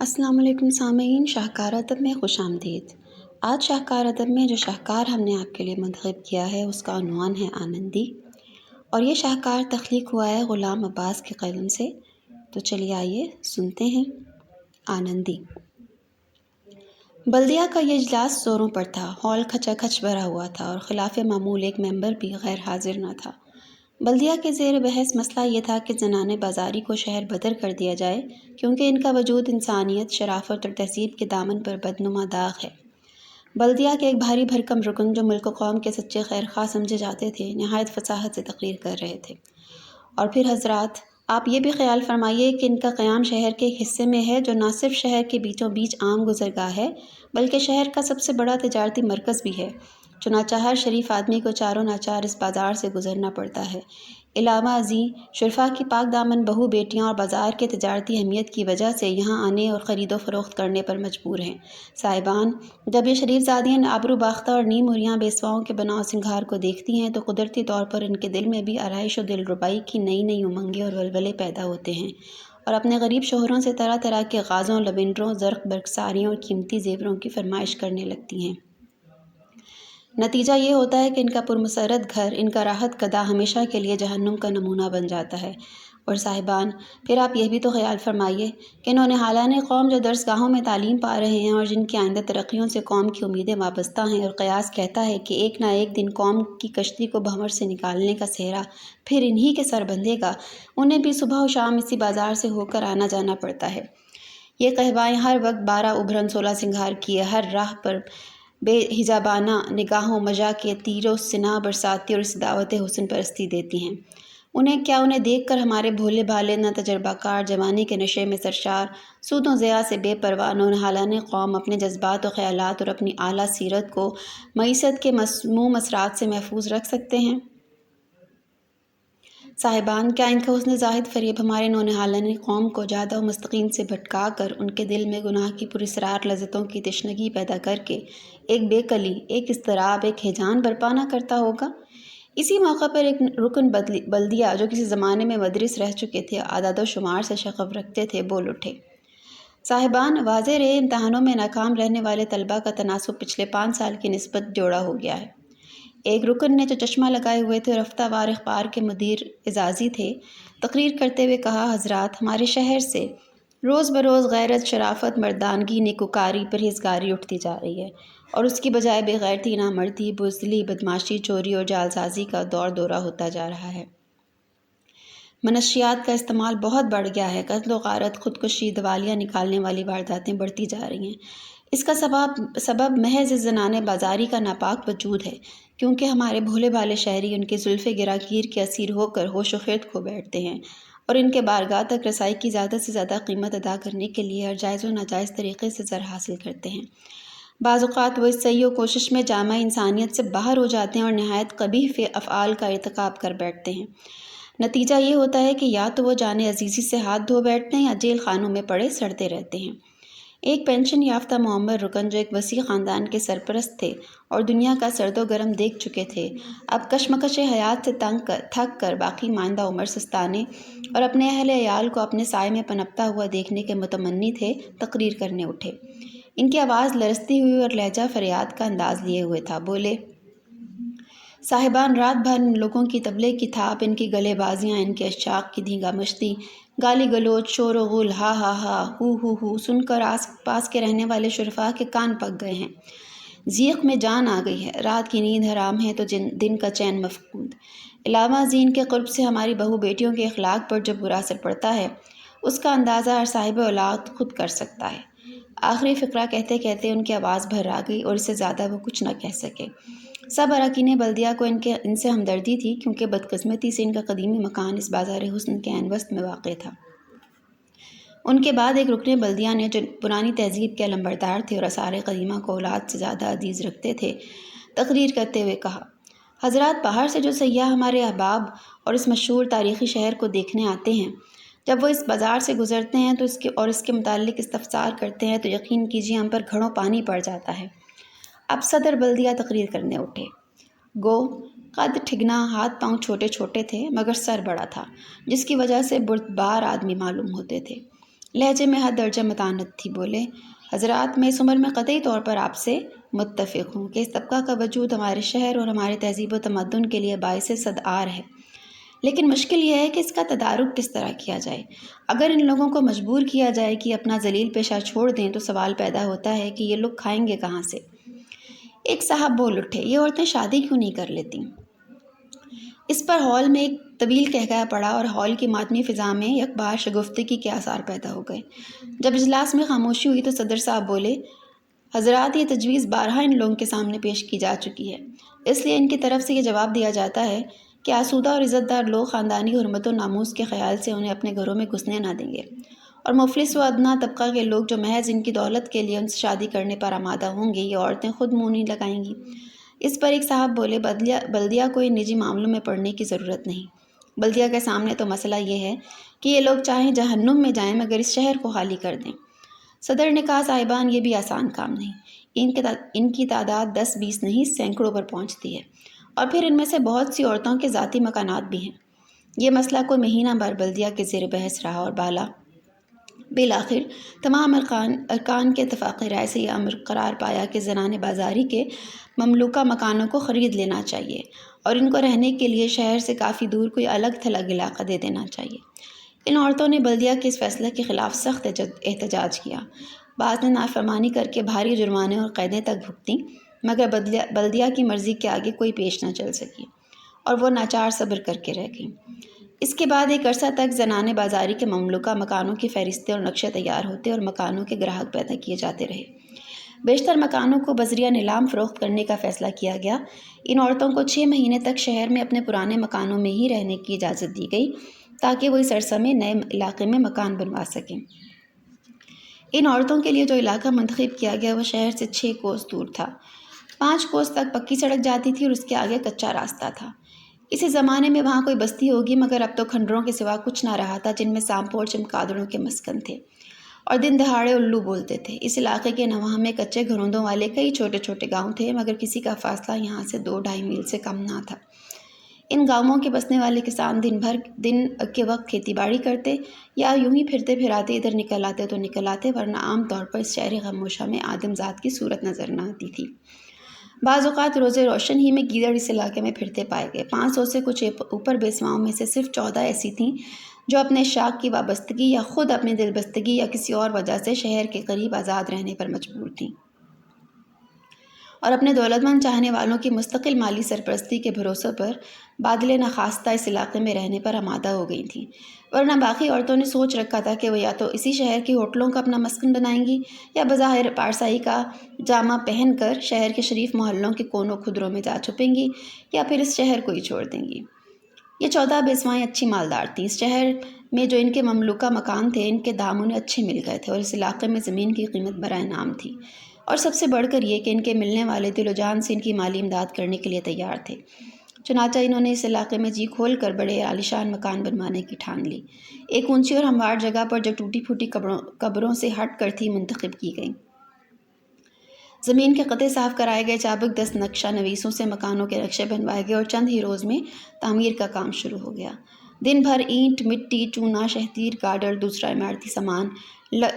السلام علیکم سامعین، شاہکار ادب میں خوش آمدید۔ آج شاہکار ادب میں جو شاہکار ہم نے آپ کے لیے منتخب کیا ہے اس کا عنوان ہے آنندی، اور یہ شاہکار تخلیق ہوا ہے غلام عباس کے قلم سے۔ تو چلیے آئیے سنتے ہیں۔ آنندی۔ بلدیہ کا یہ اجلاس زوروں پر تھا، ہال کھچا کھچ بھرا ہوا تھا اور خلاف معمول ایک ممبر بھی غیر حاضر نہ تھا۔ بلدیہ کے زیر بحث مسئلہ یہ تھا کہ زنانِ بازاری کو شہر بدر کر دیا جائے، کیونکہ ان کا وجود انسانیت، شرافت اور تہذیب کے دامن پر بدنما داغ ہے۔ بلدیہ کے ایک بھاری بھرکم رکن، جو ملک و قوم کے سچے خیر خواہ سمجھے جاتے تھے، نہایت فصاحت سے تقریر کر رہے تھے۔ اور پھر حضرات، آپ یہ بھی خیال فرمائیے کہ ان کا قیام شہر کے ایک حصے میں ہے جو نہ صرف شہر کے بیچوں بیچ عام گزرگاہ ہے، بلکہ شہر کا سب سے بڑا تجارتی مرکز بھی ہے۔ چنانچہ ہر شریف آدمی کو چاروں ناچار اس بازار سے گزرنا پڑتا ہے۔ علاوہ ازیں، شرفا کی پاک دامن بہو بیٹیاں اور بازار کے تجارتی اہمیت کی وجہ سے یہاں آنے اور خرید و فروخت کرنے پر مجبور ہیں۔ صاحبان، جب یہ شریف زادیاں آبرو باختہ اور نیم عریاں بیسواؤں کے بناؤ سنگھار کو دیکھتی ہیں تو قدرتی طور پر ان کے دل میں بھی آرائش و دلربائی کی نئی نئی امنگیں اور ولولے پیدا ہوتے ہیں، اور اپنے غریب شوہروں سے طرح طرح کے غازوں، لبنڈروں، زرق برق ساریوں اور قیمتی زیوروں کی فرمائش کرنے لگتی ہیں۔ نتیجہ یہ ہوتا ہے کہ ان کا پرمسرت گھر، ان کا راحت گدہ ہمیشہ کے لیے جہنم کا نمونہ بن جاتا ہے۔ اور صاحبان، پھر آپ یہ بھی تو خیال فرمائیے کہ نونہالان قوم جو درس گاہوں میں تعلیم پا رہے ہیں اور جن کی آئندہ ترقیوں سے قوم کی امیدیں وابستہ ہیں، اور قیاس کہتا ہے کہ ایک نہ ایک دن قوم کی کشتی کو بھنور سے نکالنے کا سہرا پھر انہی کے سر بندھے گا، انہیں بھی صبح و شام اسی بازار سے ہو کر آنا جانا پڑتا ہے۔ یہ قحبائیں ہر وقت 12 ابھرن 16 سنگھار کیے ہر راہ پر بے حجابانہ نگاہوں مجا کے تیر و سناں برساتی اور اس دعوت حسن پرستی دیتی ہیں۔ انہیں دیکھ کر ہمارے بھولے بھالے نہ تجربہ کار جوانی کے نشے میں سرشار، سود و ضیاع سے بے پرواہ نونہالان قوم اپنے جذبات و خیالات اور اپنی اعلیٰ سیرت کو معیشت کے مسموم اثرات سے محفوظ رکھ سکتے ہیں؟ صاحبان، کیا ان کا حسن زاہد فریب ہمارے نونہالان قوم کو جادہ و مستقیم سے بھٹکا کر ان کے دل میں گناہ کی پراسرار لذتوں کی تشنگی پیدا کر کے ایک بے کلی، ایک اضطراب، ایک ہیجان برپا نہ کرتا ہوگا؟ اسی موقع پر ایک رکن بلدیہ جو کسی زمانے میں مدرس رہ چکے تھے، اعداد و شمار سے شغف رکھتے تھے، بول اٹھے۔ صاحبان، واضح رہے امتحانوں میں ناکام رہنے والے طلباء کا تناسب پچھلے 5 سال کی نسبت جوڑا ہو گیا ہے۔ ایک رکن نے جو چشمہ لگائے ہوئے تھے اور ہفتہ وار اخبار کے مدیر اعزازی تھے، تقریر کرتے ہوئے کہا، حضرات، ہمارے شہر سے روز بروز غیرت، شرافت، مردانگی، نیکوکاری، پرہیزگاری اٹھتی جا رہی ہے، اور اس کی بجائے بے غیرتی، نامردی، بزدلی، بدماشی، چوری اور جعلسازی کا دور دورہ ہوتا جا رہا ہے۔ منشیات کا استعمال بہت بڑھ گیا ہے، قتل و غارت، خودکشی، دیوالیہ نکالنے والی وارداتیں بڑھتی جا رہی ہیں۔ اس کا سبب محض اس زنانِ بازاری کا ناپاک وجود ہے، کیونکہ ہمارے بھولے بھالے شہری ان کے زلف گراگیر کے اسیر ہو کر ہوش و خرد کھو بیٹھتے ہیں، اور ان کے بارگاہ تک رسائی کی زیادہ سے زیادہ قیمت ادا کرنے کے لیے ہر جائز و ناجائز طریقے سے زر حاصل کرتے ہیں۔ بعض اوقات وہ اس سعی و کوشش میں جامع انسانیت سے باہر ہو جاتے ہیں اور نہایت قبیح افعال کا ارتکاب کر بیٹھتے ہیں۔ نتیجہ یہ ہوتا ہے کہ یا تو وہ جان عزیزی سے ہاتھ دھو بیٹھتے ہیں یا جیل خانوں میں پڑے سڑتے رہتے ہیں۔ ایک پینشن یافتہ معمر رکن جو ایک وسیع خاندان کے سرپرست تھے اور دنیا کا سرد و گرم دیکھ چکے تھے، اب کشمکش حیات سے تھک کر باقی ماندہ عمر سستانے اور اپنے اہل عیال کو اپنے سائے میں پنپتا ہوا دیکھنے کے متمنی تھے، تقریر کرنے اٹھے۔ ان کی آواز لرزتی ہوئی اور لہجہ فریاد کا انداز لیے ہوئے تھا۔ بولے، صاحبان، رات بھر ان لوگوں کی طبلے کی تھاپ، ان کی گلے بازیاں، ان کے اشچاق کی دھینگا مشتی، گالی گلوچ، شور و غل، ہا ہا ہا، ہو سن کر آس پاس کے رہنے والے شرفاء کے کان پک گئے ہیں۔ ضیق میں جان آ گئی ہے، رات کی نیند حرام ہے تو دن کا چین مفقود۔ علاوہ ازیں ان کے قرب سے ہماری بہو بیٹیوں کے اخلاق پر جو برا اثر پڑتا ہے، اس کا اندازہ ہر صاحب اولاد خود کر سکتا ہے۔ آخری فقرہ کہتے کہتے ان کی آواز بھر آ گئی اور اس سے زیادہ وہ کچھ نہ کہہ سکے۔ سب اراکین بلدیہ کو ان سے ہمدردی تھی، کیونکہ بدقسمتی سے ان کا قدیمی مکان اس بازار حسن کے عین وسط میں واقع تھا۔ ان کے بعد ایک رکن بلدیہ نے، جو پرانی تہذیب کے علمبردار تھے اور آثار قدیمہ کو اولاد سے زیادہ عزیز رکھتے تھے، تقریر کرتے ہوئے کہا، حضرات، باہر سے جو سیاح ہمارے احباب اور اس مشہور تاریخی شہر کو دیکھنے آتے ہیں، جب وہ اس بازار سے گزرتے ہیں تو اس کے متعلق استفسار کرتے ہیں تو یقین کیجیے ہم پر گھڑوں پانی پڑ جاتا ہے۔ اب صدر بلدیہ تقریر کرنے اٹھے۔ گو قد ٹھگنا، ہاتھ پاؤں چھوٹے چھوٹے تھے، مگر سر بڑا تھا، جس کی وجہ سے بردبار آدمی معلوم ہوتے تھے۔ لہجے میں حد درجہ متانت تھی۔ بولے، حضرات، میں اس عمر میں قطعی طور پر آپ سے متفق ہوں کہ اس طبقہ کا وجود ہمارے شہر اور ہمارے تہذیب و تمدن کے لیے باعث صدعار ہے، لیکن مشکل یہ ہے کہ اس کا تدارک کس طرح کیا جائے۔ اگر ان لوگوں کو مجبور کیا جائے کہ اپنا ذلیل پیشہ چھوڑ دیں تو سوال پیدا ہوتا ہے کہ یہ لوگ کھائیں گے کہاں سے؟ ایک صاحب بول اٹھے، یہ عورتیں شادی کیوں نہیں کر لیتی؟ اس پر ہال میں ایک طویل قہقہہ پڑا اور ہال کی ماتمی فضا میں یکبار شگفتگی کے آثار پیدا ہو گئے۔ جب اجلاس میں خاموشی ہوئی تو صدر صاحب بولے، حضرات، یہ تجویز بارہا ان لوگوں کے سامنے پیش کی جا چکی ہے، اس لیے ان کی طرف سے یہ جواب دیا جاتا ہے کہ آسودہ اور عزت دار لوگ خاندانی حرمت و ناموس کے خیال سے انہیں اپنے گھروں میں گھسنے نہ دیں گے، اور مفلس و ادنیٰ طبقہ کے لوگ جو محض ان کی دولت کے لیے ان سے شادی کرنے پر آمادہ ہوں گے، یہ عورتیں خود منہ نہیں لگائیں گی۔ اس پر ایک صاحب بولے، بلدیہ کو ان نجی معاملوں میں پڑنے کی ضرورت نہیں۔ بلدیہ کے سامنے تو مسئلہ یہ ہے کہ یہ لوگ چاہیں جہنم میں جائیں مگر اس شہر کو خالی کر دیں۔ صدر نے کہا، صاحبان، یہ بھی آسان کام نہیں، ان کی تعداد 10-20 نہیں، سینکڑوں پر پہنچتی ہے، اور پھر ان میں سے بہت سی عورتوں کے ذاتی مکانات بھی ہیں۔ یہ مسئلہ کوئی مہینہ بھر بلدیہ کے زیر بحث رہا اور بالآخر تمام ارکان کے اتفاق رائے سے یہ امر قرار پایا کہ زنانِ بازاری کے مملوکہ مکانوں کو خرید لینا چاہیے اور ان کو رہنے کے لیے شہر سے کافی دور کوئی الگ تھلگ علاقہ دے دینا چاہیے۔ ان عورتوں نے بلدیہ کے اس فیصلے کے خلاف سخت احتجاج کیا۔ بعض نے نافرمانی کر کے بھاری جرمانے اور قیدیں تک بھگتیں، مگر بلدیہ کی مرضی کے آگے کوئی پیش نہ چل سکی اور وہ ناچار صبر کر کے رہ گئیں۔ اس کے بعد ایک عرصہ تک زنانِ بازاری کے مملوکہ مکانوں کی فہرستیں اور نقشے تیار ہوتے اور مکانوں کے گراہک پیدا کیے جاتے رہے۔ بیشتر مکانوں کو بذریعہ نیلام فروخت کرنے کا فیصلہ کیا گیا۔ ان عورتوں کو 6 مہینے تک شہر میں اپنے پرانے مکانوں میں ہی رہنے کی اجازت دی گئی تاکہ وہ اس عرصے میں نئے علاقے میں مکان بنوا سکیں۔ ان عورتوں کے لیے جو علاقہ منتخب کیا گیا وہ شہر سے 6 کوس دور تھا۔ 5 کوس تک پکی سڑک جاتی تھی اور اس کے آگے کچا راستہ تھا۔ اسی زمانے میں وہاں کوئی بستی ہوگی، مگر اب تو کھنڈروں کے سوا کچھ نہ رہا تھا جن میں سانپوں اور چمگادڑوں کے مسکن تھے اور دن دہاڑے الو بولتے تھے۔ اس علاقے کے نواح میں کچے گھروندوں والے کئی چھوٹے چھوٹے گاؤں تھے، مگر کسی کا فاصلہ یہاں سے 2-2.5 میل سے کم نہ تھا۔ ان گاؤں کے بسنے والے کسان دن کے وقت کھیتی باڑی کرتے یا یوں ہی پھرتے پھراتے ادھر نکل آتے تو نکل آتے، ورنہ عام طور پر اس شہر خاموشہ میں آدم ذات کی صورت نظر نہ آتی تھی۔ بعض اوقات روز روشن ہی میں گیدڑ اس علاقے میں پھرتے پائے گئے۔ 500 سے کچھ اوپر بیسواؤں میں سے صرف 14 ایسی تھیں جو اپنے شاخ کی وابستگی یا خود اپنی دلبستگی یا کسی اور وجہ سے شہر کے قریب آزاد رہنے پر مجبور تھیں اور اپنے دولت مند چاہنے والوں کی مستقل مالی سرپرستی کے بھروسے پر بادل نخواستہ اس علاقے میں رہنے پر آمادہ ہو گئی تھیں، ورنہ باقی عورتوں نے سوچ رکھا تھا کہ وہ یا تو اسی شہر کی ہوٹلوں کا اپنا مسکن بنائیں گی یا بظاہر پارسائی کا جامہ پہن کر شہر کے شریف محلوں کے کونوں کھدروں میں جا چھپیں گی یا پھر اس شہر کو ہی چھوڑ دیں گی۔ یہ 14 بیسوائیں اچھی مالدار تھیں۔ اس شہر میں جو ان کے مملوکہ مکان تھے ان کے دام انہیں اچھے مل گئے تھے اور اس علاقے میں زمین کی قیمت برائے نام تھی، اور سب سے بڑھ کر یہ کہ ان کے ملنے والے دل و جان سے ان کی مالی امداد کرنے کے لیے تیار تھے۔ چنانچہ انہوں نے اس علاقے میں جی کھول کر بڑے عالیشان مکان بنوانے کی ٹھان لی۔ ایک اونچی اور ہموار جگہ پر جو ٹوٹی پھوٹی قبروں سے ہٹ کر تھی منتخب کی گئی۔ زمین کے قطعے صاف کرائے گئے، چابک دست نقشہ نویسوں سے مکانوں کے نقشے بنوائے گئے اور چند ہی روز میں تعمیر کا کام شروع ہو گیا۔ دن بھر اینٹ، مٹی، چونا، شہتیر، گارڈر، دوسرا عمارتی سامان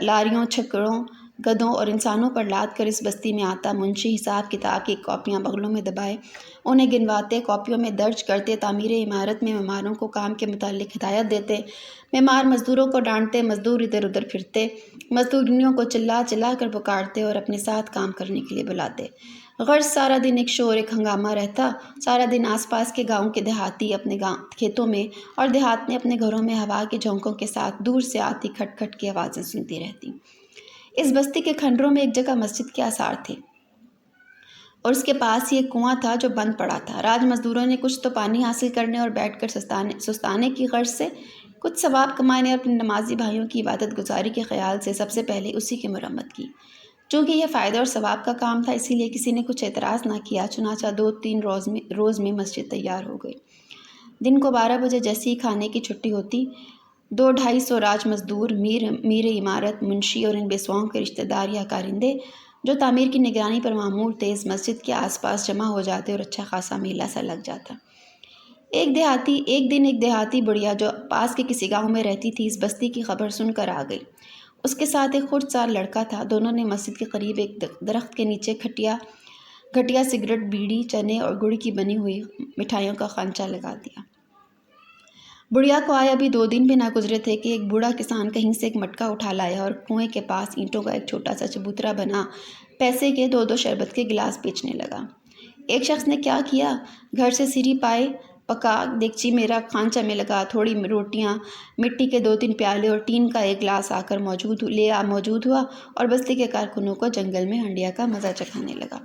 لاریوں، چھکڑوں، گدھوں اور انسانوں پر لاد کر اس بستی میں آتا۔ منشی حساب کتاب کی کاپیاں بغلوں میں دبائے انہیں گنواتے، کاپیوں میں درج کرتے، تعمیر عمارت میں معماروں کو کام کے متعلق ہدایت دیتے، معمار مزدوروں کو ڈانٹتے، مزدور ادھر ادھر پھرتے، مزدورنیوں کو چلا چلا کر پکارتے اور اپنے ساتھ کام کرنے کے لیے بلاتے۔ غرض سارا دن ایک شور، ایک ہنگامہ رہتا۔ سارا دن آس پاس کے گاؤں کے دیہاتی اپنے کھیتوں میں اور دیہات میں اپنے گھروں میں ہوا کے جھونکوں کے ساتھ دور سے آتی کھٹ کھٹ کی آوازیں سنتی رہتی۔ اس بستی کے کھنڈروں میں ایک جگہ مسجد کے آثار تھے اور اس کے پاس ہی ایک کنواں تھا جو بند پڑا تھا۔ راج مزدوروں نے کچھ تو پانی حاصل کرنے اور بیٹھ کر سستانے کی غرض سے، کچھ ثواب کمانے اور اپنے نمازی بھائیوں کی عبادت گزاری کے خیال سے سب سے پہلے اسی کی مرمت کی۔ چونکہ یہ فائدہ اور ثواب کا کام تھا، اسی لیے کسی نے کچھ اعتراض نہ کیا۔ چنانچہ 2-3 روز میں مسجد تیار ہو گئی۔ دن کو 12 بجے جیسی ہی کھانے کی چھٹی ہوتی، 200-250 راج مزدور، میر عمارت، منشی اور ان بیسواؤں کے رشتہ دار یا کارندے جو تعمیر کی نگرانی پر معمور تھے اس مسجد کے آس پاس جمع ہو جاتے اور اچھا خاصا میلہ سا لگ جاتا۔ ایک دن ایک دیہاتی بڑھیا جو پاس کے کسی گاؤں میں رہتی تھی اس بستی کی خبر سن کر آ گئی۔ اس کے ساتھ ایک خرد سال لڑکا تھا۔ دونوں نے مسجد کے قریب ایک درخت کے نیچے گھٹیا سگریٹ، بیڑی، چنے اور گڑ کی بنی ہوئی مٹھائیوں کا خانچہ لگا دیا۔ بڑھیا کو آئے ابھی 2 دن بھی نہ گزرے تھے کہ ایک بوڑھا کسان کہیں سے ایک مٹکا اٹھا لایا اور کنویں کے پاس اینٹوں کا ایک چھوٹا سا چبوترا بنا پیسے کے 2 شربت کے گلاس بیچنے لگا۔ ایک شخص نے کیا کیا، گھر سے سیری پائے پکا دیگچی میرا خانچہ میں لگا تھوڑی روٹیاں، مٹی کے 2-3 پیالے اور ٹین کا ایک گلاس آ کر موجود ہوا اور بستی کے کارکنوں کو جنگل میں ہنڈیا کا مزہ چکھانے لگا۔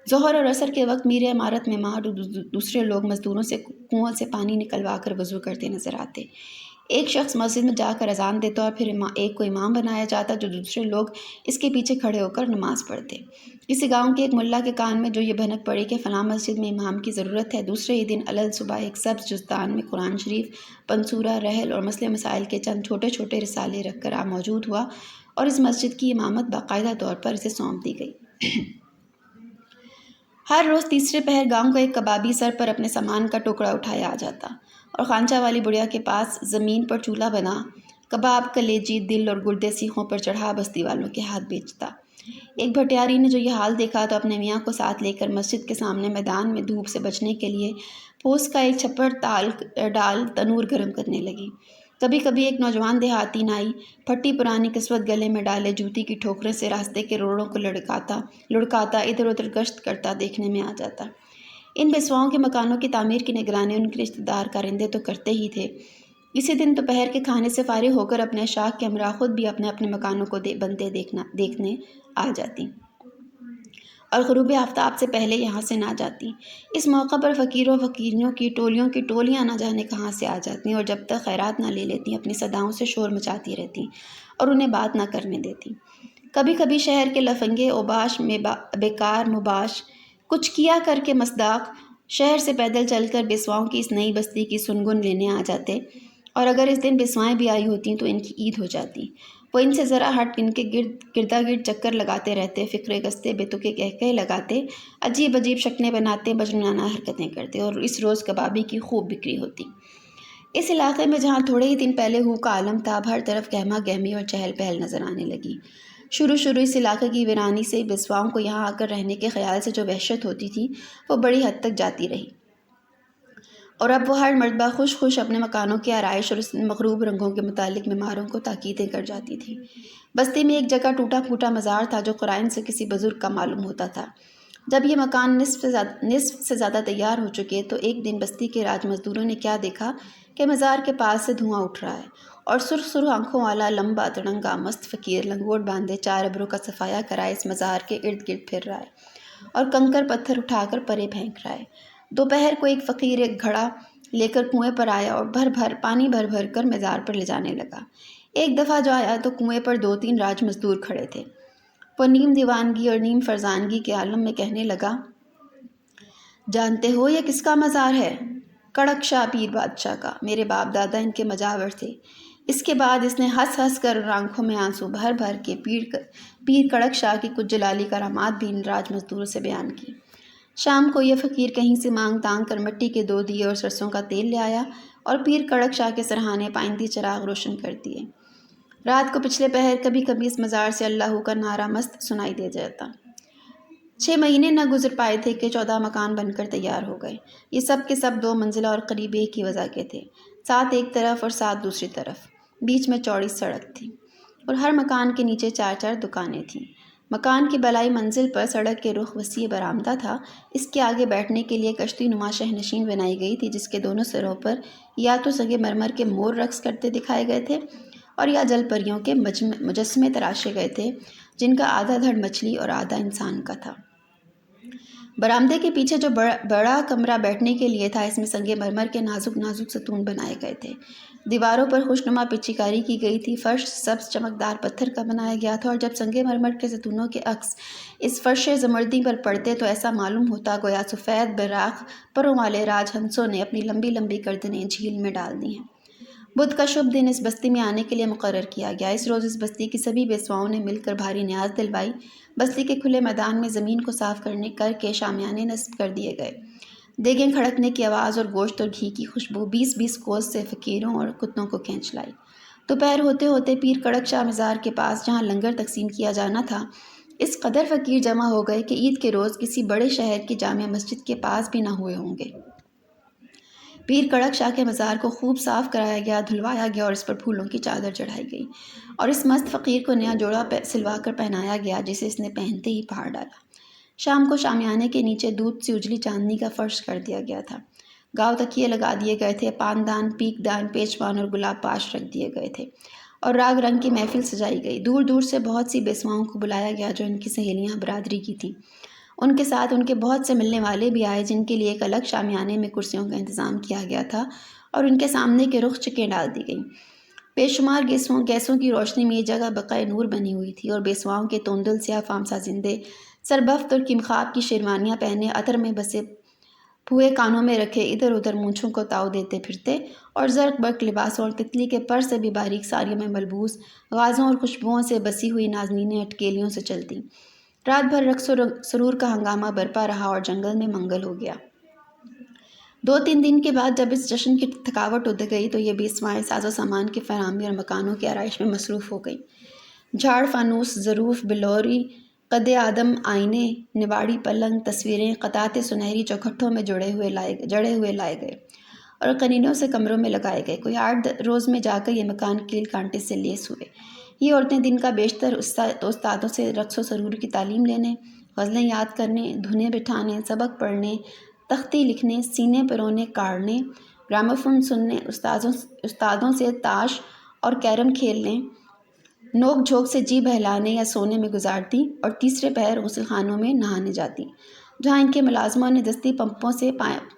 ظہر اور عصر کے وقت میرے عمارت میں ماں اور دوسرے لوگ مزدوروں سے کنویں سے پانی نکلوا کر وضو کرتے نظر آتے۔ ایک شخص مسجد میں جا کر اذان دیتا اور پھر ایک کو امام بنایا جاتا جو دوسرے لوگ اس کے پیچھے کھڑے ہو کر نماز پڑھتے۔ کسی گاؤں کے ایک ملا کے کان میں جو یہ بھنک پڑی کہ فلاں مسجد میں امام کی ضرورت ہے، دوسرے ہی دن علل صبح ایک سبز جزدان میں قرآن شریف، پنسورہ، رحل اور مسئلے مسائل کے چند چھوٹے چھوٹے رسالے رکھ کر موجود ہوا اور اس مسجد کی امامت باقاعدہ طور پر اسے سونپ دی گئی۔ ہر روز تیسرے پہر گاؤں کا ایک کبابی سر پر اپنے سامان کا ٹوکرا اٹھایا آ جاتا اور خانچہ والی بڑھیا کے پاس زمین پر چولہا بنا کباب، کلیجی، دل اور گردے سیخوں پر چڑھا بستی والوں کے ہاتھ بیچتا۔ ایک بھٹیاری نے جو یہ حال دیکھا تو اپنے میاں کو ساتھ لے کر مسجد کے سامنے میدان میں دھوپ سے بچنے کے لیے پھوس کا ایک چھپر ڈال تنور گرم کرنے لگی۔ کبھی کبھی ایک نوجوان دیہاتی نائی پھٹی پرانی قسمت گلے میں ڈالے جوتی کی ٹھوکریں سے راستے کے روڑوں کو لڑکاتا ادھر ادھر گشت کرتا دیکھنے میں آ جاتا۔ ان بیسواؤں کے مکانوں کی تعمیر کی نگرانی ان کے رشتہ دار کارندے تو کرتے ہی تھے۔ اسی دن دوپہر کے کھانے سے فارغ ہو کر اپنے شاخ کے ہمراہ خود بھی اپنے اپنے مکانوں کو بنتے دیکھنے آ جاتی اور غروب آفتاب سے پہلے یہاں سے نہ جاتی۔ اس موقع پر فقیروں فقیریوں کی ٹولیاں نہ جانے کہاں سے آ جاتی اور جب تک خیرات نہ لے لیتی اپنی صداؤں سے شور مچاتی رہتی اور انہیں بات نہ کرنے دیتی۔ کبھی کبھی شہر کے لفنگے اوباش بیکار مباش کچھ کیا کر کے مصداق شہر سے پیدل چل کر بیسواؤں کی اس نئی بستی کی سنگن لینے آ جاتے اور اگر اس دن بیسوائیں بھی آئی ہوتیں تو ان کی عید ہو جاتی۔ وہ ان سے ذرا ہٹ ان کے گردا گرد چکر لگاتے رہتے، فقرے کستے، بیتکے کہکہے لگاتے، عجیب عجیب شکلیں بناتے، مجنونانہ حرکتیں کرتے اور اس روز کبابی کی خوب بکری ہوتی۔ اس علاقے میں جہاں تھوڑے ہی دن پہلے ہو کا عالم تھا، اب ہر طرف گہما گہمی اور چہل پہل نظر آنے لگی۔ شروع اس علاقے کی ویرانی سے بیسواؤں کو یہاں آ کر رہنے کے خیال سے جو وحشت ہوتی تھی وہ بڑی حد تک جاتی رہی اور اب وہ ہر مرتبہ خوش اپنے مکانوں کی آرائش اور اس مغروب رنگوں کے متعلق معماروں کو تاکیدیں کر جاتی تھی۔ بستی میں ایک جگہ ٹوٹا پھوٹا مزار تھا جو قرائن سے کسی بزرگ کا معلوم ہوتا تھا۔ جب یہ مکان نصف سے زیادہ تیار ہو چکے تو ایک دن بستی کے راج مزدوروں نے کیا دیکھا کہ مزار کے پاس سے دھواں اٹھ رہا ہے اور سرخ آنکھوں والا لمبا تڑنگا مست فقیر لنگوٹ باندھے 4 ابروں کا صفایا کرائے اس مزار کے ارد گرد پھر رہا ہے اور کنکر پتھر اٹھا کر پرے پھینک رہا ہے۔ دوپہر کو ایک فقیر ایک گھڑا لے کر کنویں پر آیا اور پانی بھر کر مزار پر لے جانے لگا۔ ایک دفعہ جو آیا تو کنویں پر 2-3 راج مزدور کھڑے تھے۔ وہ نیم دیوانگی اور نیم فرزانگی کے عالم میں کہنے لگا، جانتے ہو یہ کس کا مزار ہے؟ کڑک شاہ پیر بادشاہ کا، میرے باپ دادا ان کے مجاور تھے۔ اس کے بعد اس نے ہنس کر اور آنکھوں میں آنسو بھر کے پیر کڑک شاہ کی کچھ جلالی کرامات بھی ان راج مزدوروں سے بیان کی۔ شام کو یہ فقیر کہیں سے مانگ تانگ کر مٹی کے 2 دیے اور سرسوں کا تیل لے آیا اور پیر کڑک شاہ کے سرہانے پائندی چراغ روشن کر دیے۔ رات کو پچھلے پہر کبھی کبھی اس مزار سے اللہ کا نعرہ مست سنائی دے جاتا۔ 6 مہینے نہ گزر پائے تھے کہ 14 مکان بن کر تیار ہو گئے۔ یہ سب کے سب 2 منزلہ اور قریب ایک ہی وضع کے تھے، 7 ایک طرف اور 7 دوسری طرف، بیچ میں چوڑی سڑک تھی اور ہر مکان کے نیچے 4 دکانیں تھیں۔ مکان کی بلائی منزل پر سڑک کے رخ وسیع برآمدہ تھا۔ اس کے آگے بیٹھنے کے لیے کشتی نما شہنشین بنائی گئی تھی جس کے دونوں سروں پر یا تو سنگ مرمر کے مور رقص کرتے دکھائے گئے تھے اور یا جل پریوں کے مجسمے تراشے گئے تھے جن کا آدھا دھڑ مچھلی اور آدھا انسان کا تھا۔ برآمدے کے پیچھے جو بڑا کمرہ بیٹھنے کے لیے تھا اس میں سنگ مرمر کے نازک ستون بنائے گئے تھے۔ دیواروں پر خوشنما پچی کاری کی گئی تھی۔ فرش سبز چمکدار پتھر کا بنایا گیا تھا اور جب سنگ مرمر کے ستونوں کے عکس اس فرش زمردی پر پڑتے تو ایسا معلوم ہوتا گویا سفید براق پروں والے راج ہنسوں نے اپنی لمبی لمبی گردنیں جھیل میں ڈال دی ہیں۔ بدھ کا شبھ دن اس بستی میں آنے کے لیے مقرر کیا گیا۔ اس روز اس بستی کی سبھی بیسواؤں نے مل کر بھاری نیاز دلوائی۔ بستی کے کھلے میدان میں زمین کو صاف کر کے شامیانے نصب کر دیے گئے۔ دیگیں کھڑکنے کی آواز اور گوشت اور گھی کی خوشبو 20 کوس سے فقیروں اور کتوں کو کھینچ لائی۔ دوپہر ہوتے ہوتے پیر کڑک شاہ مزار کے پاس جہاں لنگر تقسیم کیا جانا تھا اس قدر فقیر جمع ہو گئے کہ عید کے روز کسی بڑے شہر کی جامع مسجد کے پاس بھی نہ ہوئے ہوں گے۔ پیر کڑک شاہ کے مزار کو خوب صاف کرایا گیا، دھلوایا گیا اور اس پر پھولوں کی چادر چڑھائی گئی اور اس مست فقیر کو نیا جوڑا سلوا کر پہنایا گیا جسے اس نے پہنتے ہی پھاڑ ڈالا۔ شام کو شامیانے کے نیچے دودھ سے اجلی چاندنی کا فرش کر دیا گیا تھا، گاؤ تکیے لگا دیے گئے تھے، پان دان، پیک دان، پیچوان اور گلاب پاش رکھ دیے گئے تھے اور راگ رنگ کی محفل سجائی گئی۔ دور دور سے بہت سی بیسواؤں کو بلایا گیا جو ان کی سہیلیاں برادری کی تھیں۔ ان کے ساتھ ان کے بہت سے ملنے والے بھی آئے جن کے لیے ایک الگ شامیانے میں کرسیوں کا انتظام کیا گیا تھا اور ان کے سامنے کے رخ چکیں ڈال دی گئیں۔ بے شمار گیسوں کی روشنی میں یہ جگہ بقائے نور بنی ہوئی تھی اور بیسواؤں کے توندل سیاہ فام سازندے سربفت اور کمخاب کی شیروانیاں پہنے عطر میں بسے پھوئے کانوں میں رکھے ادھر ادھر مونچھوں کو تاؤ دیتے پھرتے اور زرق برق لباسوں اور تتلی کے پر سے بھی باریک ساڑیوں میں ملبوس غازوں اور خوشبوؤں سے بسی ہوئی نازنینیں اٹکیلیوں سے چلتیں۔ رات بھر رقص و سرور کا ہنگامہ برپا رہا اور جنگل میں منگل ہو گیا۔ 2-3 دن کے بعد جب اس جشن کی تھکاوٹ اتر گئی تو یہ بیسوائیں ساز و سامان کی فراہمی اور مکانوں کی آرائش میں مصروف ہو گئیں۔ جھاڑ، فانوس، ظروف، بلوری، قد آدم، آئینے، نواڑی، پلنگ، تصویریں قطعات سنہری چوکھٹوں میں جڑے ہوئے لائے گئے اور قنینوں سے کمروں میں لگائے گئے۔ کوئی 8 روز میں جا کر یہ مکان کیل کانٹے سے لیس ہوئے۔ یہ عورتیں دن کا بیشتر استادوں سے رقص و سرور کی تعلیم لینے، غزلیں یاد کرنے، دھنیں بٹھانے، سبق پڑھنے، تختی لکھنے، سینے پرونے کاڑھنے، گراموفون سننے، استادوں سے تاش اور کیرم کھیلنے، نوک جھوک سے جی بہلانے یا سونے میں گزارتی اور تیسرے پہر غسل خانوں میں نہانے جاتی جہاں ان کے ملازموں نے دستی پمپوں سے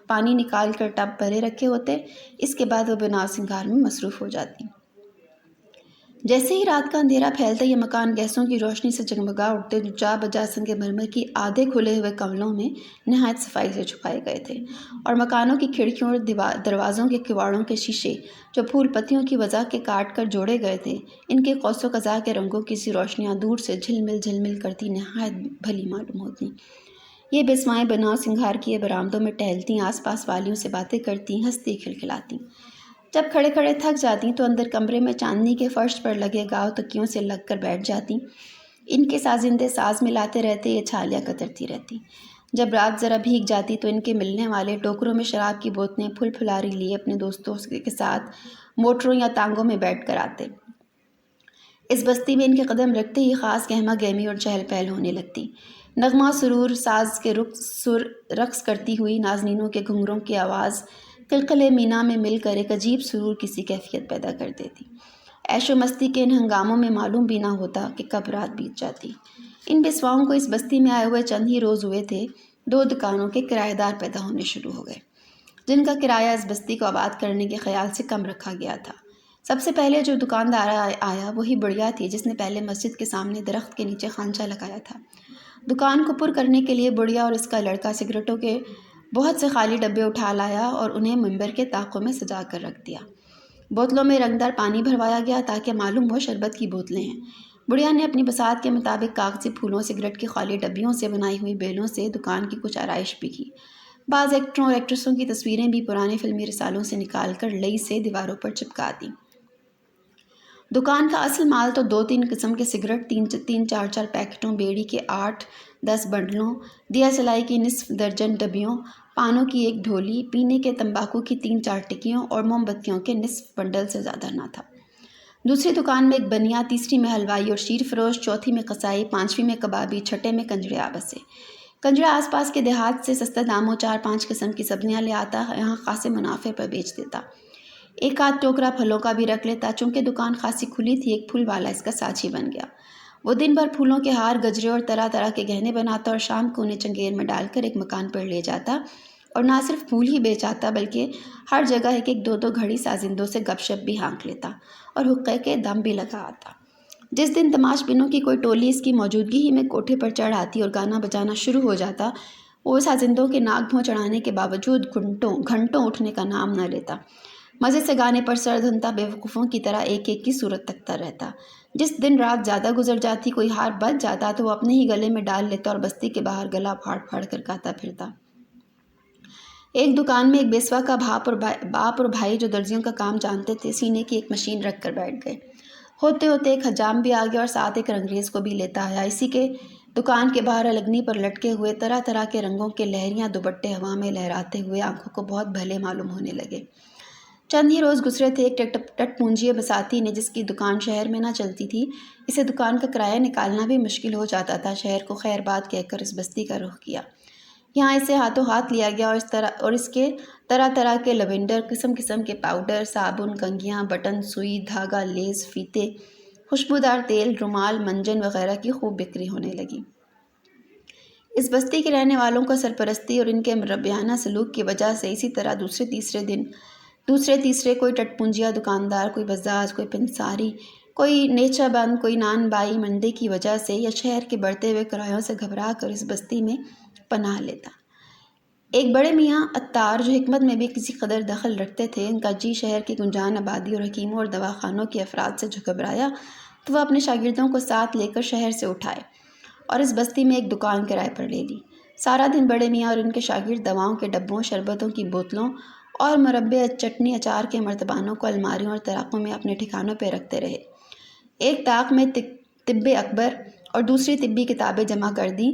پانی نکال کر ٹب بھرے رکھے ہوتے۔ اس کے بعد وہ بناؤ سنگھار میں مصروف ہو جاتی۔ جیسے ہی رات کا اندھیرا پھیلتا یہ مکان گیسوں کی روشنی سے جگمگا اٹھتے جو جا بجا سنگ مرمر کی آدھے کھلے ہوئے کمروں میں نہایت صفائی سے چھپائے گئے تھے اور مکانوں کی کھڑکیوں اور دروازوں کے کواڑوں کے شیشے جو پھول پتیوں کی وضع کے کاٹ کر جوڑے گئے تھے ان کے قوس و قزح کے رنگوں کی سی روشنیاں دور سے جھلمل کرتی نہایت بھلی معلوم ہوتی۔ یہ بیسوائیں بناؤ سنگھار کیے برآمدوں میں ٹہلتی، آس پاس والیوں سے باتیں کرتی، ہنستی کھلکھلاتی۔ جب کھڑے کھڑے تھک جاتی تو اندر کمرے میں چاندنی کے فرش پر لگے گاؤ تکیوں سے لگ کر بیٹھ جاتی۔ ان کے سازندے ساز ملاتے رہتے، یہ چھالیاں کترتی رہتی۔ جب رات ذرا بھیگ جاتی تو ان کے ملنے والے ٹوکروں میں شراب کی بوتلیں پھل پھلاری لیے اپنے دوستوں کے ساتھ موٹروں یا تانگوں میں بیٹھ کر آتے۔ اس بستی میں ان کے قدم رکھتے ہی خاص گہما گہمی اور چہل پہل ہونے لگتی۔ نغمہ سرور ساز کے رقص کرتی ہوئی نازنینوں کے گھنگروں کی آواز قلقلِ مینا میں مل کر ایک عجیب سرور کی سی کیفیت پیدا کر دیتی۔ عیش و مستی کے ان ہنگاموں میں معلوم بھی نہ ہوتا کہ کب رات بیت جاتی۔ ان بیسواؤں کو اس بستی میں آئے ہوئے چند ہی روز ہوئے تھے 2 دکانوں کے کرایہ دار پیدا ہونے شروع ہو گئے جن کا کرایہ اس بستی کو آباد کرنے کے خیال سے کم رکھا گیا تھا۔ سب سے پہلے جو دکاندار آیا وہی بڑھیا تھی جس نے پہلے مسجد کے سامنے درخت کے نیچے خانچہ لگایا تھا۔ دکان کو پر کرنے کے لیے بڑھیا اور اس کا لڑکا سگریٹوں کے بہت سے خالی ڈبے اٹھا لایا اور انہیں ممبر کے طاقوں میں سجا کر رکھ دیا۔ بوتلوں میں رنگدار پانی بھروایا گیا تاکہ معلوم ہو شربت کی بوتلیں ہیں۔ بڑھیا نے اپنی بساط کے مطابق کاغذی پھولوں، سگریٹ کی خالی ڈبیوں سے بنائی ہوئی بیلوں سے دکان کی کچھ آرائش بھی کی۔ بعض ایکٹروں اور ایکٹریسوں کی تصویریں بھی پرانے فلمی رسالوں سے نکال کر لئی سے دیواروں پر چپکا دیں۔ دکان کا اصل مال تو 2-3 قسم کے سگریٹ، 3-4 پیکٹوں، بیڑی کے 8-10 بنڈلوں، دیا سلائی کی نصف درجن ڈبیوں، پانوں کی 1 ڈھولی، پینے کے تمباکو کی 3-4 ٹکیوں اور موم بتیوں کے نصف بنڈل سے زیادہ نہ تھا۔ دوسری دکان میں ایک بنیا، تیسری میں حلوائی اور شیر فروش، چوتھی میں قصائی، 5ویں میں کبابی، چھٹے میں کنجڑے آبسے۔ کنجڑا آس پاس کے دیہات سے سستے داموں 4-5 قسم کی سبزیاں لے آتا، یہاں خاصے منافع پر بیچ دیتا۔ 1-8 ٹوکرا پھلوں کا بھی رکھ لیتا۔ چونکہ دکان خاصی کھلی تھی ایک پھول والا اس کا ساتھی بن گیا۔ وہ دن بھر پھولوں کے ہار، گجرے اور طرح طرح کے گہنے بناتا اور شام کو انہیں چنگیر میں ڈال کر ایک مکان پر لے جاتا اور نہ صرف پھول ہی بیچ آتا بلکہ ہر جگہ 1-2 گھڑی سازندوں سے گپ شپ بھی ہانک لیتا اور حقے کے دم بھی لگا آتا۔ جس دن تماش بینوں کی کوئی ٹولی اس کی موجودگی ہی میں کوٹھے پر چڑھ آتی اور گانا بجانا شروع ہو جاتا وہ سازندوں کے ناک بھوں چڑھانے کے باوجود گھنٹوں اٹھنے کا نام نہ لیتا۔ مزے سے گانے پر سر دھنتا بے وقوفوں کی طرح ایک کی صورت تکتا رہتا۔ جس دن رات زیادہ گزر جاتی، کوئی ہار بچ جاتا تو وہ اپنے ہی گلے میں ڈال لیتا اور بستی کے باہر گلا پھاڑ پھاڑ کر گاتا پھرتا۔ ایک دکان میں ایک بیسوا کا باپ اور بھائی جو درزیوں کا کام جانتے تھے سینے کی ایک مشین رکھ کر بیٹھ گئے۔ ہوتے ہوتے ایک حجام بھی آ گیا اور ساتھ ایک رنگریز کو بھی لیتا آیا۔ اسی کے دکان کے باہر الگنی پر لٹکے ہوئے طرح طرح کے رنگوں کے لہریاں دوپٹے ہوا میں لہراتے ہوئے آنکھوں کو بہت بھلے معلوم ہونے لگے۔ چند ہی روز گزرے تھے، ایک ٹٹ پونجی بساتی نے، جس کی دکان شہر میں نہ چلتی تھی، اسے دکان کا کرایہ نکالنا بھی مشکل ہو جاتا تھا، شہر کو خیر بات کہہ کر اس بستی کا رخ کیا۔ یہاں اسے ہاتھوں ہاتھ لیا گیا اور اس کے طرح طرح کے لیونڈر، قسم قسم کے پاؤڈر، صابن، کنگھیاں، بٹن، سوئی، دھاگا، لیس، فیتے، خوشبودار تیل، رومال، منجن وغیرہ کی خوب بکری ہونے لگی۔ اس بستی کے رہنے والوں کو سرپرستی اور ان کے مربیانہ سلوک کی وجہ سے اسی طرح دوسرے تیسرے کوئی ٹٹ پونجیا دکاندار، کوئی بزاز، کوئی پنساری، کوئی نیچہ بند، کوئی نان بائی منڈے کی وجہ سے یا شہر کے بڑھتے ہوئے کرایوں سے گھبرا کر اس بستی میں پناہ لیتا۔ ایک بڑے میاں عطار جو حکمت میں بھی کسی قدر دخل رکھتے تھے، ان کا جی شہر کی گنجان آبادی اور حکیموں اور دواخانوں کے افراد سے جو گھبرایا تو وہ اپنے شاگردوں کو ساتھ لے کر شہر سے اٹھائے اور اس بستی میں ایک دکان کرائے پر لے لی۔ سارا دن بڑے میاں اور ان کے شاگرد دواؤں کے ڈبوں، شربتوں کی بوتلوں اور مربے، چٹنی، اچار کے مرتبانوں کو الماریوں اور طراقوں میں اپنے ٹھکانوں پہ رکھتے رہے۔ ایک طاق میں طب اکبر اور دوسری طبی کتابیں جمع کر دیں۔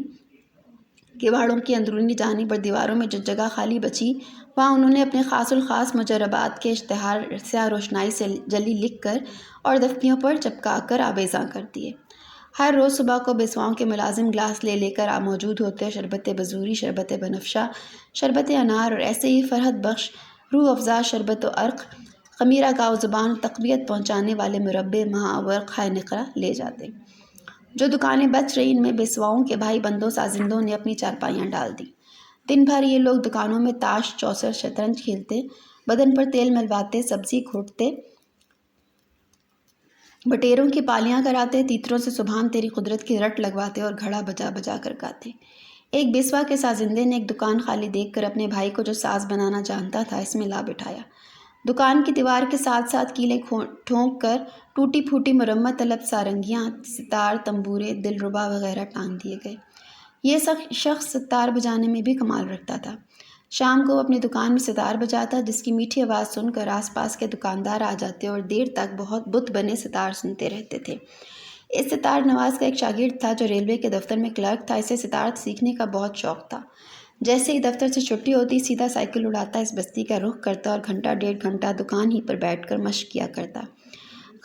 کواڑوں کی اندرونی جانب اور دیواروں میں جو جگہ خالی بچی، وہاں انہوں نے اپنے خاص الخاص مجربات کے اشتہار سیاہ روشنائی سے جلی لکھ کر اور دفتیوں پر چپکا کر آویزاں کر دیے۔ ہر روز صبح کو بیسواؤں کے ملازم گلاس لے کر موجود ہوتے، شربت بزوری، شربت بنفشہ، شربت انار اور ایسے ہی فرحت بخش روح افزا شربت و عرق، خمیرہ گاؤ زبان تقویت پہنچانے والے مربے، ماہ ورق، خائے نقرہ لے جاتے۔ جو دکانیں بچ رہی، ان میں بیسواؤں کے بھائی بندوں سازندوں نے اپنی چارپائیاں ڈال دیں۔ دن بھر یہ لوگ دکانوں میں تاش، چوسر، شطرنج کھیلتے، بدن پر تیل ملواتے، سبزی کھوٹتے، بٹیروں کی پالیاں کراتے، تیتروں سے سبحان تیری قدرت کی رٹ لگواتے اور گھڑا بجا بجا کر گاتے۔ ایک بیسوا کے سازندے نے ایک دکان خالی دیکھ کر اپنے بھائی کو جو ساز بنانا جانتا تھا اس میں لا بٹھایا۔ دکان کی دیوار کے ساتھ ساتھ کیلیں ٹھونک کر ٹوٹی پھوٹی مرمت طلب سارنگیاں، ستار، تنبورے، دلربا وغیرہ ٹانگ دیے گئے۔ یہ شخص ستار بجانے میں بھی کمال رکھتا تھا۔ شام کو وہ اپنی دکان میں ستار بجاتا، جس کی میٹھی آواز سن کر آس پاس کے دکاندار آ جاتے اور دیر تک بہت بت بنے ستار سنتے رہتے تھے۔ اس ستار نواز کا ایک شاگرد تھا جو ریلوے کے دفتر میں کلرک تھا، اسے ستار سیکھنے کا بہت شوق تھا۔ جیسے ہی دفتر سے چھٹی ہوتی، سیدھا سائیکل اڑاتا، اس بستی کا رخ کرتا اور گھنٹہ ڈیڑھ گھنٹہ دکان ہی پر بیٹھ کر مشق کیا کرتا۔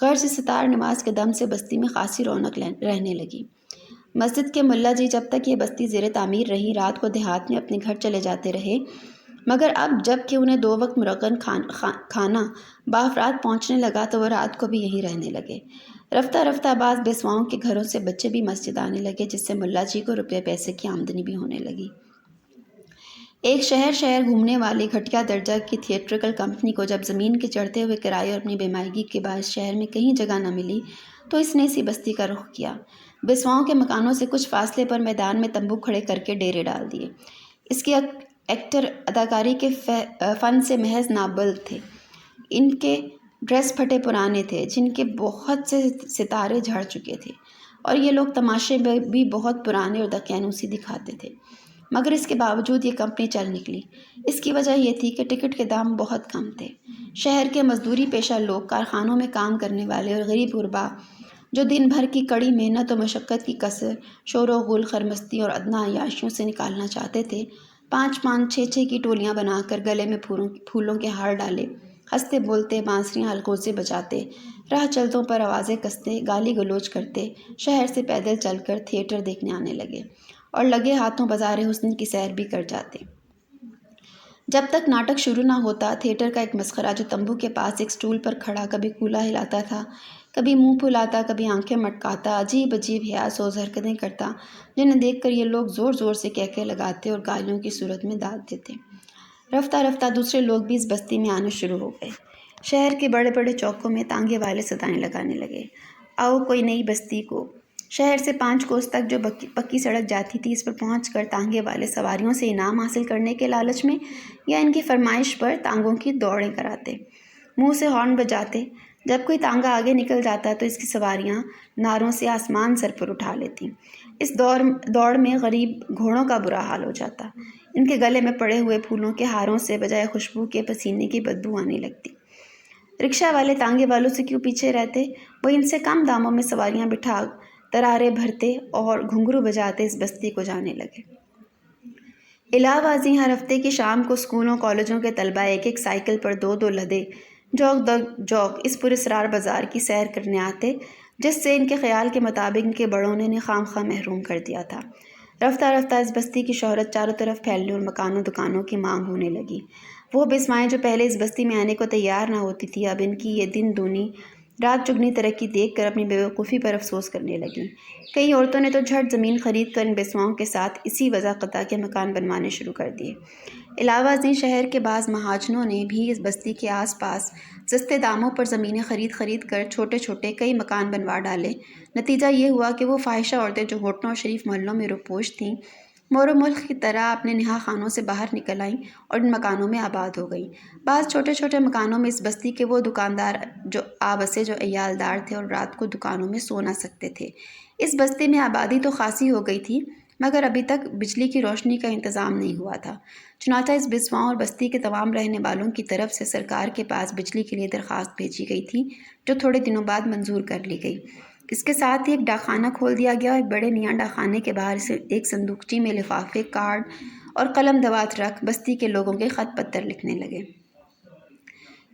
غرض ستار نواز کے دم سے بستی میں خاصی رونق رہنے لگی۔ مسجد کے ملا جی جب تک یہ بستی زیر تعمیر رہی، رات کو دیہات میں اپنے گھر چلے جاتے رہے، مگر اب جب کہ انہیں 2 وقت مرغن کھانا بافرات پہنچنے لگا تو وہ رات کو بھی یہیں رہنے لگے۔ رفتہ رفتہ بعض بیسواؤں کے گھروں سے بچے بھی مسجد آنے لگے، جس سے ملا جی کو روپے پیسے کی آمدنی بھی ہونے لگی۔ ایک شہر گھومنے والی گھٹیا درجہ کی تھیٹرکل کمپنی کو جب زمین کے چڑھتے ہوئے کرائے اور اپنی بے مائگی کے باعث شہر میں کہیں جگہ نہ ملی تو اس نے اسی بستی کا رخ کیا۔ بیسواؤں کے مکانوں سے کچھ فاصلے پر میدان میں تمبو کھڑے کر کے ڈیرے ڈال دیے۔ اس کے ایکٹر اداکاری کے فن سے محض نابلد تھے۔ ان کے ڈریس پھٹے پرانے تھے، جن کے بہت سے ستارے جھڑ چکے تھے، اور یہ لوگ تماشے بھی بہت پرانے اور دقیانوسی دکھاتے تھے، مگر اس کے باوجود یہ کمپنی چل نکلی۔ اس کی وجہ یہ تھی کہ ٹکٹ کے دام بہت کم تھے۔ شہر کے مزدوری پیشہ لوگ، کارخانوں میں کام کرنے والے اور غریب غربا جو دن بھر کی کڑی محنت و مشقت کی کسر، شور و غل، خرمستی اور ادنیٰ عیاشیوں سے نکالنا چاہتے تھے، 5 6 کی ٹولیاں بنا کر گلے میں پھولوں کے ہار ڈالے، ہنستے بولتے، بانسریاں الغوزے بجاتے، راہ چلتوں پر آوازیں کستے، گالی گلوچ کرتے، شہر سے پیدل چل کر تھیٹر دیکھنے آنے لگے اور لگے ہاتھوں بازار حسن کی سیر بھی کر جاتے۔ جب تک ناٹک شروع نہ ہوتا، تھیٹر کا ایک مسخرہ جو تمبو کے پاس ایک سٹول پر کھڑا کبھی کولا ہلاتا تھا، کبھی منہ پھلاتا، کبھی آنکھیں مٹکاتا، عجیب عجیب حیا سوز حرکتیں کرتا، جنہیں دیکھ کر یہ لوگ زور زور سے کہکے لگاتے اور گالیوں کی صورت میں داد دیتے۔ رفتہ رفتہ دوسرے لوگ بھی اس بستی میں آنے شروع ہو گئے۔ شہر کے بڑے بڑے چوکوں میں تانگے والے صدائیں لگانے لگے، آؤ کوئی نئی بستی کو۔ شہر سے 5 کوس تک جو پکی سڑک جاتی تھی، اس پر پہنچ کر تانگے والے سواریوں سے انعام حاصل کرنے کے لالچ میں یا ان کی فرمائش پر تانگوں کی دوڑیں کراتے، منہ سے ہارن بجاتے۔ جب کوئی تانگا آگے نکل جاتا تو اس کی سواریاں ناروں سے آسمان سر پر اٹھا لیتی۔ اس دوڑ میں غریب گھوڑوں کا برا حال ہو جاتا۔ ان کے گلے میں پڑے ہوئے پھولوں کے ہاروں سے بجائے خوشبو کے پسینے کی بدبو آنے لگتی۔ رکشہ والے تانگے والوں سے کیوں پیچھے رہتے؟ وہ ان سے کم داموں میں سواریاں بٹھا ترارے بھرتے اور گھنگرو بجاتے اس بستی کو جانے لگے۔ علاوہ ازیں ہر ہفتے کی شام کو اسکولوں کالجوں کے طلبہ ایک ایک سائیکل پر دو دو لدے جوک در جوک اس پراسرار بازار کی سیر کرنے آتے، جس سے ان کے خیال کے مطابق ان کے بڑوں نے انہیں خام خواہ محروم کر دیا تھا۔ رفتہ رفتہ اس بستی کی شہرت چاروں طرف پھیلنے اور مکانوں دکانوں کی مانگ ہونے لگی۔ وہ بسمائیں جو پہلے اس بستی میں آنے کو تیار نہ ہوتی تھی، اب ان کی یہ دن دونی رات چگنی ترقی دیکھ کر اپنی بیوقوفی پر افسوس کرنے لگیں۔ کئی عورتوں نے تو جھٹ زمین خرید کر ان بسماؤں کے ساتھ اسی وضاقطع کے مکان بنوانے شروع کر دیے۔ علاوہ ازیں شہر کے بعض مہاجنوں نے بھی اس بستی کے آس پاس سستے داموں پر زمینیں خرید کر چھوٹے چھوٹے کئی مکان بنوا ڈالے۔ نتیجہ یہ ہوا کہ وہ فاحشہ عورتیں جو ہوٹلوں اور شریف محلوں میں روپوش تھیں، مور و ملک کی طرح اپنے نہا خانوں سے باہر نکل آئیں اور ان مکانوں میں آباد ہو گئیں۔ بعض چھوٹے چھوٹے مکانوں میں اس بستی کے وہ دکاندار جو بسے جو عیالدار تھے اور رات کو دکانوں میں سو نہ سکتے تھے۔ اس بستی میں آبادی تو خاصی ہو گئی تھی، مگر ابھی تک بجلی کی روشنی کا انتظام نہیں ہوا تھا۔ چنانچہ اس بسماؤں اور بستی کے تمام رہنے والوں کی طرف سے سرکار کے پاس بجلی کے لیے درخواست بھیجی گئی تھی، جو تھوڑے دنوں بعد منظور کر لی گئی۔ اس کے ساتھ ہی ایک ڈاک خانہ کھول دیا گیا اور ایک بڑے میاں ڈاک خانے کے باہر سے ایک صندوقچی میں لفافے، کارڈ اور قلم دوات رکھ بستی کے لوگوں کے خط پتر لکھنے لگے۔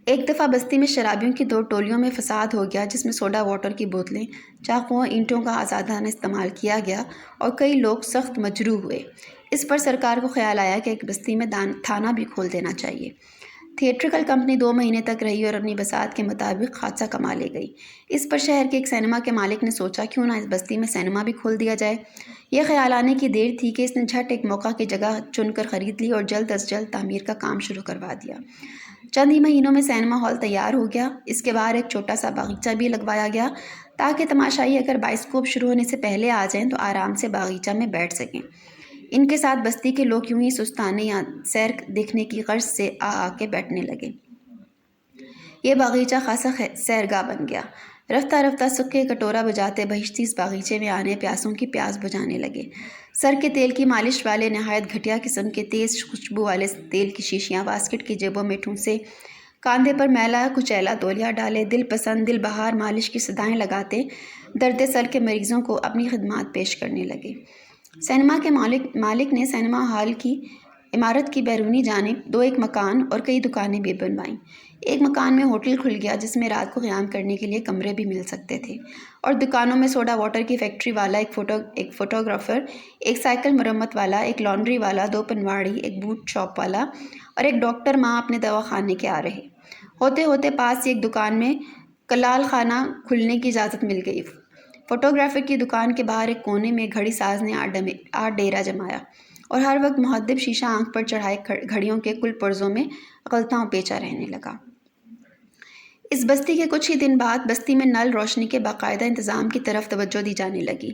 ایک دفعہ بستی میں شرابیوں کی دو ٹولیوں میں فساد ہو گیا، جس میں سوڈا واٹر کی بوتلیں، چاقوؤں، اینٹوں کا آزادانہ استعمال کیا گیا اور کئی لوگ سخت مجروح ہوئے۔ اس پر سرکار کو خیال آیا کہ ایک بستی میں تھانہ بھی کھول دینا چاہیے۔ تھیٹریکل کمپنی 2 مہینے تک رہی اور اپنی بساط کے مطابق خاصہ کما لے گئی۔ اس پر شہر کے ایک سینما کے مالک نے سوچا کیوں نہ اس بستی میں سینما بھی کھول دیا جائے۔ یہ خیال آنے کی دیر تھی کہ اس نے جھٹ ایک موقع کی جگہ چن کر خرید لی اور جلد از جلد تعمیر کا کام شروع کروا دیا۔ چند ہی مہینوں میں سینما ہال تیار ہو گیا۔ اس کے باہر ایک چھوٹا سا باغیچہ بھی لگوایا گیا تاکہ تماشائی اگر بائسکوپ شروع ہونے سے پہلے آ جائیں تو آرام سے باغیچہ میں بیٹھ سکیں۔ ان کے ساتھ بستی کے لوگ یوں ہی سستانے یا سیر دیکھنے کی غرض سے آ کے بیٹھنے لگے۔ یہ باغیچہ خاصا سیرگاہ بن گیا۔ رفتہ رفتہ سکے کٹورا بجاتے بہشتی اس باغیچے میں آنے پیاسوں کی پیاس بجھانے لگے۔ سر کے تیل کی مالش والے نہایت گھٹیا قسم کے تیز خوشبو والے تیل کی شیشیاں باسکٹ کی جیبوں میں ٹھونسے، کاندھے پر میلا کچیلا تولیہ ڈالے، دل پسند دل بہار مالش کی صدائیں لگاتے درد سر کے مریضوں کو اپنی خدمات پیش کرنے لگے۔ سینما کے مالک نے سینما ہال کی عمارت کی بیرونی جانب 2 مکان اور کئی دکانیں بھی بنوائیں۔ ایک مکان میں ہوٹل کھل گیا جس میں رات کو قیام کرنے کے لیے کمرے بھی مل سکتے تھے، اور دکانوں میں سوڈا واٹر کی فیکٹری والا، ایک فوٹوگرافر، ایک سائیکل مرمت والا، ایک لانڈری والا، 2 پنواڑی، ایک بوٹ شاپ والا اور ایک ڈاکٹر ماں اپنے دواخانے کے آ رہے۔ ہوتے ہوتے پاس ہی ایک دکان میں کلال خانہ کھلنے کی اجازت مل گئی۔ فوٹوگرافر کی دکان کے باہر ایک کونے میں گھڑی ساز نے آ ڈیرا جمایا اور ہر وقت محدب شیشہ آنکھ پر چڑھائے گھڑیوں کے کل پرزوں میں غلطاں پیچا رہنے لگا۔ اس بستی کے کچھ ہی دن بعد بستی میں نل روشنی کے باقاعدہ انتظام کی طرف توجہ دی جانے لگی۔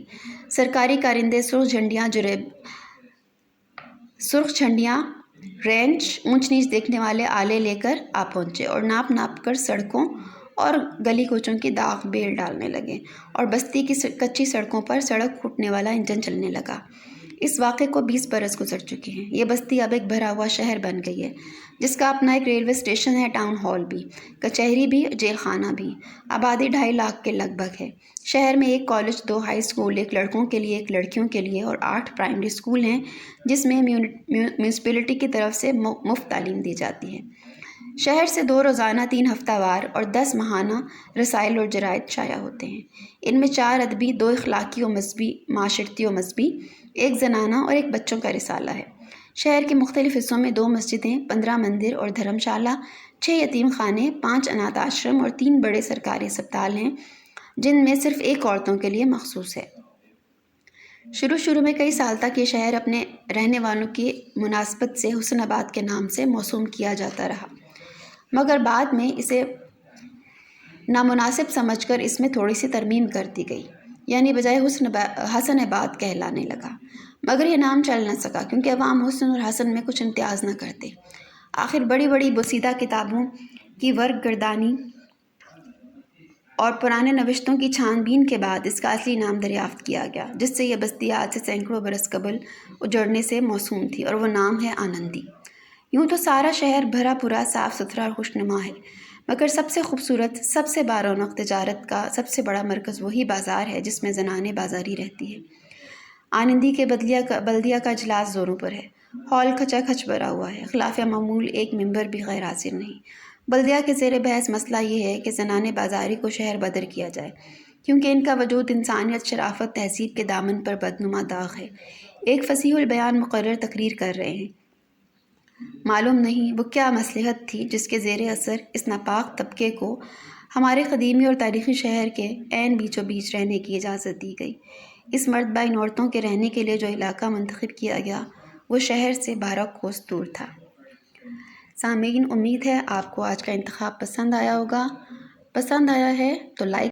سرکاری کارندے سرخ جھنڈیاں، رینچ، اونچ نیچ دیکھنے والے آلے لے کر آ پہنچے اور ناپ کر سڑکوں اور گلی کوچوں کی داغ بیل ڈالنے لگے اور بستی کی کچی سڑکوں پر سڑک پھوٹنے والا انجن چلنے لگا۔ اس واقعے کو 20 برس گزر چکے ہیں۔ یہ بستی اب ایک بھرا ہوا شہر بن گئی ہے، جس کا اپنا ایک ریلوے اسٹیشن ہے، ٹاؤن ہال بھی، کچہری بھی، جیل خانہ بھی۔ آبادی 2.5 لاکھ کے لگ بھگ ہے۔ شہر میں 1 کالج، 2 ہائی اسکول، 1 لڑکوں کے لیے، 1 لڑکیوں کے لیے اور 8 پرائمری اسکول ہیں، جس میں میونسپلٹی کی طرف سے مفت تعلیم دی جاتی ہے۔ شہر سے 2 روزانہ، 3 ہفتہ وار اور 10 ماہانہ رسائل اور جرائد شائع ہوتے ہیں۔ ان میں 4 ادبی، 2 اخلاقی و مذہبی، معاشرتی و مذہبی، 1 زنانہ اور 1 بچوں کا رسالہ ہے۔ شہر کے مختلف حصوں میں 2 مسجدیں، 15 مندر اور دھرم شالہ، 6 یتیم خانے، 5 اناتھ آشرم اور 3 بڑے سرکاری اسپتال ہیں، جن میں صرف 1 عورتوں کے لیے مخصوص ہے۔ شروع میں کئی سال تک یہ شہر اپنے رہنے والوں کی مناسبت سے حسن آباد کے نام سے موسوم کیا جاتا رہا، مگر بعد میں اسے نامناسب سمجھ کر اس میں تھوڑی سی ترمیم کر دی گئی، یعنی بجائے حسن آباد کہلانے لگا۔ مگر یہ نام چل نہ سکا کیونکہ عوام حسن اور حسن میں کچھ امتیاز نہ کرتے۔ آخر بڑی بڑی بوسیدہ کتابوں کی ورق گردانی اور پرانے نوشتوں کی چھان بین کے بعد اس کا اصلی نام دریافت کیا گیا، جس سے یہ بستی آج سے سینکڑوں برس قبل اجڑنے سے موسوم تھی، اور وہ نام ہے آنندی۔ یوں تو سارا شہر بھرا پورا، صاف ستھرا اور خوشنما ہے، مگر سب سے خوبصورت، سب سے بارونق تجارت کا سب سے بڑا مرکز وہی بازار ہے جس میں زنانیں بازاری رہتی ہے۔ آنندی کے بلدیہ کا اجلاس زوروں پر ہے۔ ہال کھچا کھچ بھرا ہوا ہے، خلاف معمول ایک ممبر بھی غیر حاضر نہیں۔ بلدیہ کے زیر بحث مسئلہ یہ ہے کہ زنانِ بازاری کو شہر بدر کیا جائے، کیونکہ ان کا وجود انسانیت، شرافت، تہذیب کے دامن پر بدنما داغ ہے۔ ایک فصیح البیان مقرر تقریر کر رہے ہیں۔ معلوم نہیں وہ کیا مصلحت تھی جس کے زیر اثر اس ناپاک طبقے کو ہمارے قدیمی اور تاریخی شہر کے عین بیچوں بیچ رہنے کی اجازت دی گئی۔ اس مرتبہ ان عورتوں کے رہنے کے لیے جو علاقہ منتخب کیا گیا وہ شہر سے 12 کوس دور تھا۔ سامعین، امید ہے آپ کو آج کا انتخاب پسند آیا ہوگا۔ پسند آیا ہے تو لائک